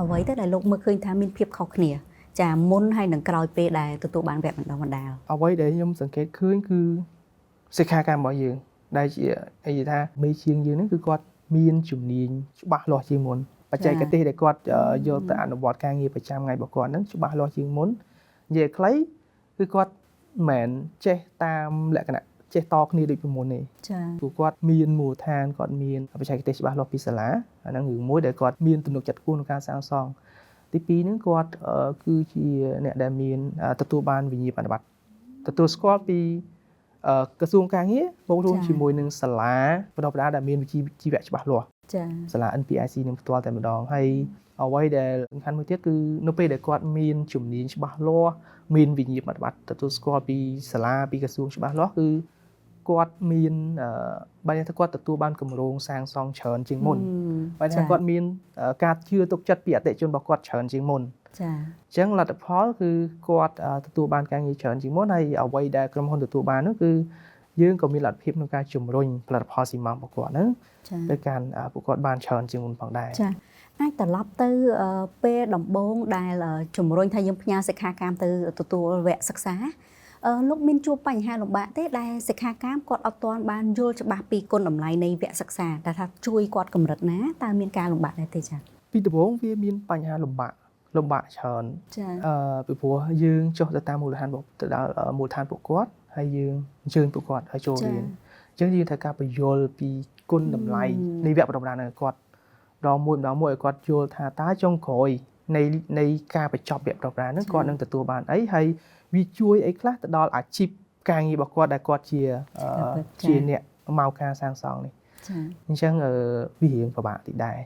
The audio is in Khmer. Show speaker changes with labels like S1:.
S1: អ្វីទៅដែលលោកមើលឃើញថាមានភាពខុសគ្នាចាមុនហើយនឹងក្រោយពេលដែលទទួលបានវគ្គបណ្ដុះបណ្ដាល
S2: អ្វីដែលខ្ញុំសង្កេតឃើញគឺសិក្ខាកាមរបស់យើងដែលជាអីថាមេជាងយើងហ្នឹងគឺគាត់មានជំនាញច្បាស់លាស់ជាងមុនបច្ចេកទេសដែលគាត់យកទៅអនុវត្តការងារប្រចាំថ្ងៃរបស់គាត់ហ្នឹងច្បាស់លាស់ជាងមុននិយាយខ្លីគឺគាត់មិនមែនចេះតាមលក្ខណៈចេះតគ្នាដូចពីមុនទេ
S1: ចា
S2: ព្រោះគាត់មានមូលដ្ឋានគាត់មានបច្ចេកទេសច្បាស់លាស់ពីសាលាអាហ្នឹងរឿងមួយដែលគាត់មានទំនុកចិត្តខ្ពស់ក្នុងការសាងសង់ទី2ហ្នឹងគាត់គឺជាអ្នកដែលមានទទួលបានវិញ្ញាបនបត្រទទួលស្គាល់ពីក្រសួងការងារបូករួមជាមួយនឹងសាលាបណ្ដុះបណ្ដាលដែលមានវិជ្ជាជីវៈច្បាស់លាស់
S1: ចា
S2: សាលា NPIC នឹងផ្ទាល់តែម្ដងហើយអ្វីដែលសំខាន់មួយទៀតគឺនៅពេលដែលគាត់មានជំនាញច្បាស់លាស់មានវិញ្ញាបនបត្រទទួលស្គាល់ពីសាលាពីក្រសួងច្បាស់លាស់គឺគាត់មានបើថាគាត់ទទួលបានគម្រោងសាងសង់ច្រើនជាងមុនបើថាគាត់មានការជឿទុកចិត្តពីអតិថិជនរបស់គាត់ច្រើនជាងមុន
S1: ចា
S2: អញ្ចឹងលទ្ធផលគឺគាត់ទទួលបានការងារច្រើនជាងមុនហើយអ្វីដែលក្រុមហ៊ុនទទួលបាននោះគឺយើងក៏មានលទ្ធភាពក្នុងការជំរុញផលិតផលស៊ីម៉ងតរបស់គាត់ហ្នឹងទៅកាន់ពួកគាត់បានច្រើនជាងមុនផងដែរ
S1: ចាអាចត្រឡប់ទៅពេលដំបូងដែលជំរុញថាយើងផ្ញើសិក្ខាកាមទៅទទួលវគ្គសិក្សាលោកមានជួបបញ្ហាលំបាកទេដែលសិក្ខាកាមគាត់អត់ទាន់បានយល់ច្បាស់ពីគុណតម្លៃនៃវគ្គសិក្សាតែថាជួយគាត់កម្រិតណាតើមានការលំបាកដែរទេចា
S2: ពីដំបូងវាមានបញ្ហាលំបាកច្រើន
S1: ចា
S2: ពីព្រោះយើងចុះទៅតាមមូលដ្ឋានទៅដល់មូលដ្ឋានពួកគាត់ហើយយើងអញ្ជើញពួកគាត់ឲ្យចូលរៀនអញ្ចឹងយើងត្រូវការបញ្យល់ពីគុណតម្លៃនៃវគ្គបណ្ដុះបណ្ដាលរបស់គាត់ម្ដងមួយឲ្យគាត់យល់ថាតើចុងក្រោយនៃការបញ្ចប់វគ្គបណ្ដុះបណ្ដាលហ្នឹងគាត់នឹងទទួលបានអីហើយវាជួយអីខ្លះទៅដល់អាជីពការងាររបស់គាត់ដែលគាត់ជាអ្នកមកការសាងសង់នេះអញ្ចឹងវារៀងពិបាកតិចដែរ